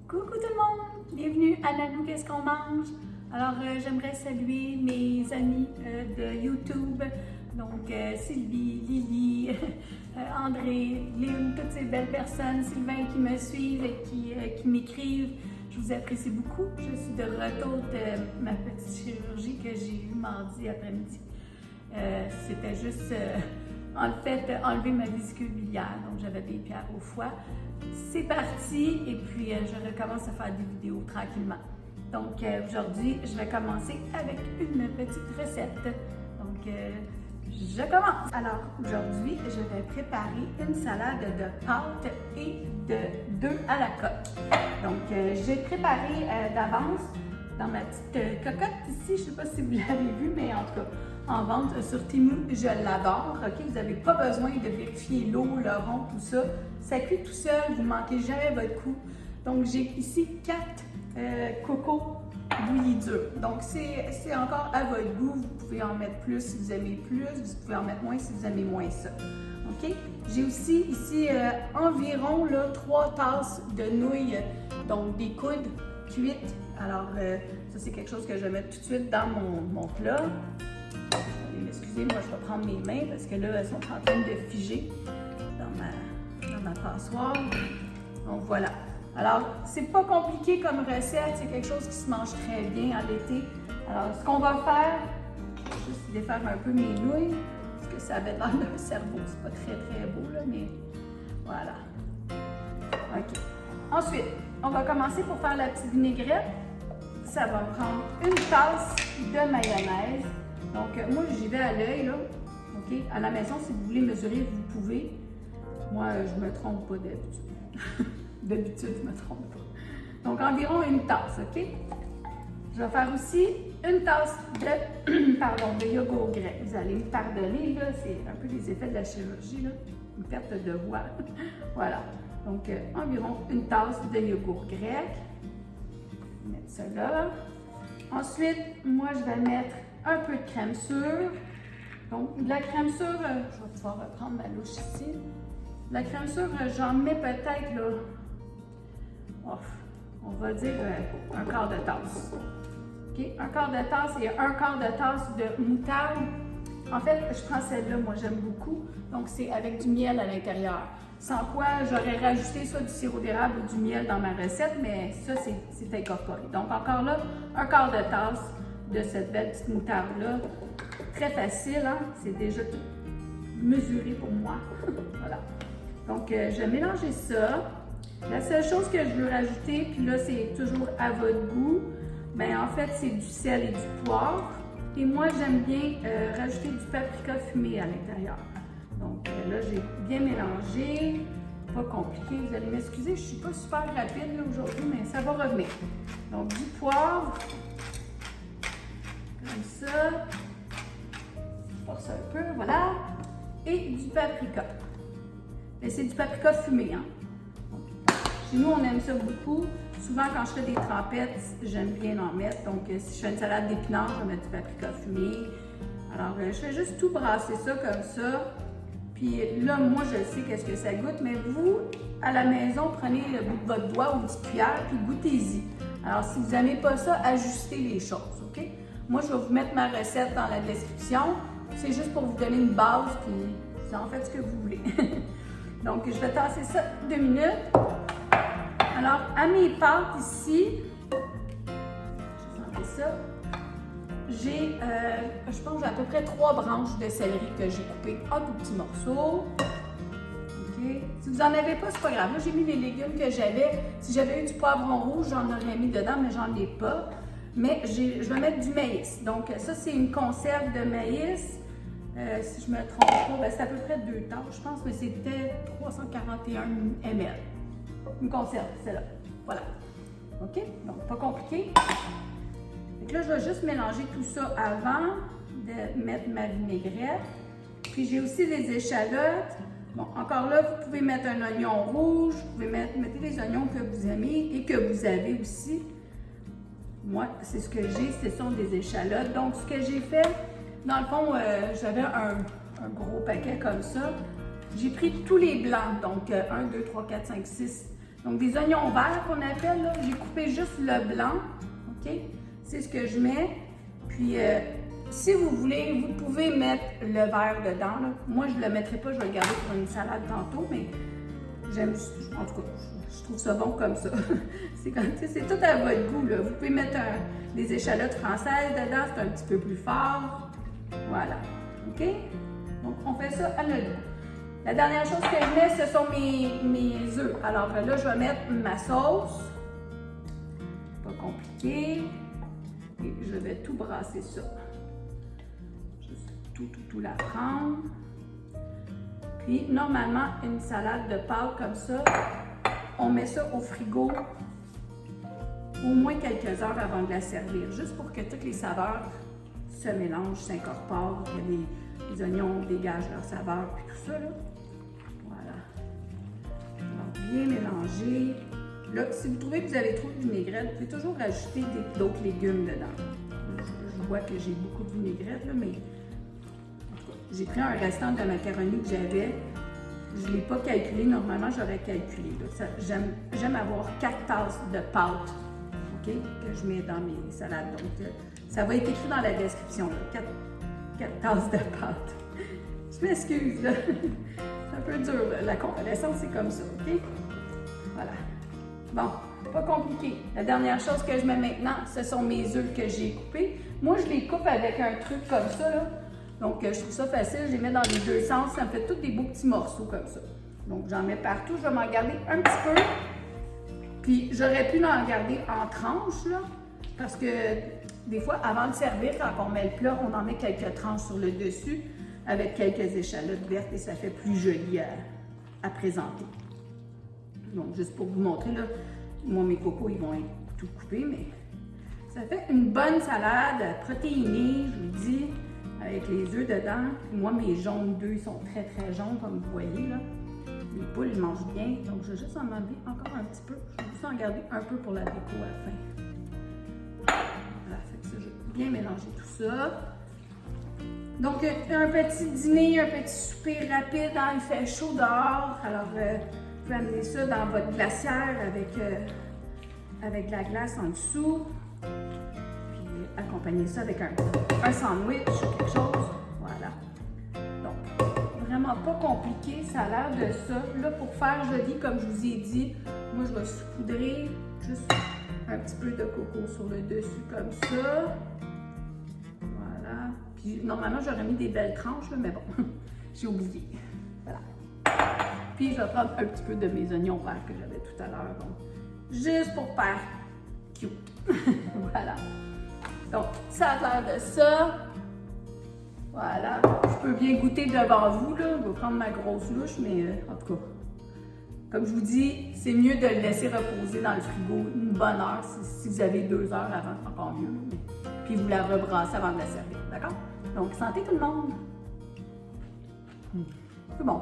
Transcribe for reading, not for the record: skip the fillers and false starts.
Coucou tout le monde! Bienvenue à Nanou Qu'est-ce qu'on mange? Alors, j'aimerais saluer mes amis de YouTube, donc Sylvie, Lily, André, Lynn, toutes ces belles personnes, Sylvain qui me suivent et qui m'écrivent. Je vous apprécie beaucoup. Je suis de retour de ma petite chirurgie que j'ai eue mardi après-midi. C'était juste, en fait, enlever ma vésicule biliaire, donc j'avais des pierres au foie. C'est parti et puis je recommence à faire des vidéos tranquillement. Donc aujourd'hui, je vais commencer avec une petite recette. Donc je commence. Alors aujourd'hui, je vais préparer une salade de pâtes et d'œufs à la coque. Donc j'ai préparé d'avance dans ma petite cocotte ici. Je ne sais pas si vous l'avez vu, mais en tout cas, en vente sur Temu, je l'adore. Ok, vous n'avez pas besoin de vérifier l'eau, le rond, tout ça. Ça cuit tout seul, vous ne manquez jamais votre coup. Donc j'ai ici 4 cocos bouillis durs. Donc c'est encore à votre goût. Vous pouvez en mettre plus si vous aimez plus, vous pouvez en mettre moins si vous aimez moins ça. Ok? J'ai aussi ici environ là, 3 tasses de nouilles, donc des coudes cuites. Alors ça c'est quelque chose que je vais mettre tout de suite dans mon plat. Excusez-moi, je vais prendre mes mains parce que là, elles sont en train de figer dans ma passoire. Donc voilà. Alors, c'est pas compliqué comme recette, c'est quelque chose qui se mange très bien en été. Alors, ce qu'on va faire, je vais juste défaire un peu mes nouilles, parce que ça avait l'air d'un cerveau. C'est pas très beau, là, mais voilà. OK. Ensuite, on va commencer pour faire la petite vinaigrette. Ça va prendre une tasse de mayonnaise. Donc, moi, j'y vais à l'œil, là. OK? À la maison, si vous voulez mesurer, vous pouvez. Moi, je me trompe pas d'habitude. D'habitude, je me trompe pas. Donc, environ une tasse, OK? Je vais faire aussi une tasse de yogourt grec. Vous allez me pardonner, là. C'est un peu les effets de la chirurgie, là. Une perte de voix. Voilà. Donc, environ une tasse de yogourt grec. Je vais mettre ça là. Ensuite, moi, je vais mettre un peu de crème sûre. Donc, de la crème sûre, je vais pouvoir reprendre ma louche ici. De la crème sûre, j'en mets peut-être, là, on va dire un quart de tasse. OK? Un quart de tasse et un quart de tasse de moutarde. En fait, je prends celle-là, moi, j'aime beaucoup. Donc, c'est avec du miel à l'intérieur. Sans quoi, j'aurais rajouté soit du sirop d'érable ou du miel dans ma recette, mais ça, c'est incorporé. Donc, encore là, un quart de tasse de cette belle petite moutarde-là. Très facile, hein? C'est déjà tout mesuré pour moi. Voilà. Donc, je vais mélanger ça. La seule chose que je veux rajouter, puis là, c'est toujours à votre goût, bien, en fait, c'est du sel et du poivre. Et moi, j'aime bien rajouter du paprika fumé à l'intérieur. Donc, là, j'ai bien mélangé. Pas compliqué, vous allez m'excuser, je ne suis pas super rapide aujourd'hui, mais ça va revenir. Donc, du poivre. Comme ça. Je force un peu, voilà. Et du paprika. Mais c'est du paprika fumé, hein. Donc, chez nous, on aime ça beaucoup. Souvent, quand je fais des trempettes, j'aime bien en mettre. Donc, si je fais une salade d'épinards, je vais mettre du paprika fumé. Alors, je fais juste tout brasser ça comme ça. Puis là, moi, je sais qu'est-ce que ça goûte, mais vous, à la maison, prenez le bout de votre doigt ou une petite cuillère, puis goûtez-y. Alors, si vous n'aimez pas ça, ajustez les choses, OK? Moi, je vais vous mettre ma recette dans la description. C'est juste pour vous donner une base, puis vous en faites ce que vous voulez. Donc, je vais tasser ça 2 minutes. Alors, à mes pâtes ici, je vais enlever ça. J'ai, je pense, à peu près 3 branches de céleri que j'ai coupées en tout petits morceaux. OK. Si vous n'en avez pas, c'est pas grave. Là, j'ai mis les légumes que j'avais. Si j'avais eu du poivron rouge, j'en aurais mis dedans, mais j'en ai pas. Mais je vais mettre du maïs. Donc, ça, c'est une conserve de maïs. Si je ne me trompe pas, ben, c'est à peu près 2 tasses, je pense, mais c'était 341 ml. Une conserve, c'est là. Voilà. OK? Donc, pas compliqué. Donc là, je vais juste mélanger tout ça avant de mettre ma vinaigrette. Puis, j'ai aussi les échalotes. Bon, encore là, vous pouvez mettre un oignon rouge. Vous pouvez mettre les oignons que vous aimez et que vous avez aussi. Moi, c'est ce que j'ai, ce sont des échalotes. Donc, ce que j'ai fait, dans le fond, j'avais un gros paquet comme ça. J'ai pris tous les blancs, donc 1, 2, 3, 4, 5, 6 Donc, des oignons verts qu'on appelle, là. J'ai coupé juste le blanc, OK? C'est ce que je mets. Puis, si vous voulez, vous pouvez mettre le vert dedans, là. Moi, je ne le mettrai pas, je vais le garder pour une salade tantôt, mais j'aime, en tout cas, je trouve ça bon comme ça. C'est tout à votre goût, là. Vous pouvez mettre des échalotes françaises dedans, c'est un petit peu plus fort. Voilà, OK? Donc, on fait ça à l'oignon. La dernière chose que je mets, ce sont mes œufs. Alors là, je vais mettre ma sauce. Pas compliqué. Et je vais tout brasser ça. Juste tout la prendre. Puis, normalement, une salade de pâtes comme ça, on met ça au frigo au moins quelques heures avant de la servir, juste pour que toutes les saveurs se mélangent, s'incorporent, que les oignons dégagent leur saveur, puis tout ça, là. Voilà. Alors, bien mélanger. Là, si vous trouvez que vous avez trop de vinaigrette, vous pouvez toujours rajouter d'autres légumes dedans. Je vois que j'ai beaucoup de vinaigrette, là, mais en tout cas, j'ai pris un restant de macaroni que j'avais. Je ne l'ai pas calculé. Normalement, j'aurais calculé. J'aime avoir 4 tasses de pâte, OK, que je mets dans mes salades. Donc, ça va être écrit dans la description, là, 4 tasses de pâte. Je m'excuse, là. C'est un peu dur, là. La convalescence, c'est comme ça, OK? Voilà. Bon, pas compliqué. La dernière chose que je mets maintenant, ce sont mes œufs que j'ai coupés. Moi, je les coupe avec un truc comme ça, là. Donc, je trouve ça facile. Je les mets dans les deux sens. Ça me fait tous des beaux petits morceaux comme ça. Donc, j'en mets partout. Je vais m'en garder un petit peu. Puis, j'aurais pu en garder en tranches, là. Parce que, des fois, avant de servir, quand on met le plat, on en met quelques tranches sur le dessus avec quelques échalotes vertes et ça fait plus joli à présenter. Donc, juste pour vous montrer, là, moi, mes cocos, ils vont être tout coupés, mais ça fait une bonne salade protéinée, je vous dis, avec les œufs dedans. Puis moi, mes jaunes d'œufs sont très, très jaunes, comme vous voyez, là. Les poules, ils mangent bien, donc je vais juste en enlever encore un petit peu. Je vais juste en garder un peu pour la déco à la fin. Voilà, fait que ça, je vais bien mélanger tout ça. Donc, un petit dîner, un petit souper rapide, hein, il fait chaud dehors. Alors, vous pouvez amener ça dans votre glacière avec de la glace en dessous. Puis, accompagner ça avec un sandwich ou quelque chose. Voilà. Donc, vraiment pas compliqué, ça a l'air de ça. Là, pour faire joli, comme je vous ai dit, moi, je vais saupoudrer juste un petit peu de coco sur le dessus comme ça. Voilà. Puis, normalement, j'aurais mis des belles tranches, là, mais bon, j'ai oublié. Voilà. Puis, je vais prendre un petit peu de mes oignons verts que j'avais tout à l'heure. Donc, juste pour faire cute. Voilà. Donc, ça a l'air de ça. Voilà. Je peux bien goûter devant vous, là. Je vais prendre ma grosse louche, mais en tout cas, comme je vous dis, c'est mieux de le laisser reposer dans le frigo une bonne heure. Si vous avez 2 heures avant, c'est encore mieux. Puis, vous la rebrassez avant de la servir. D'accord? Donc, santé tout le monde! C'est bon!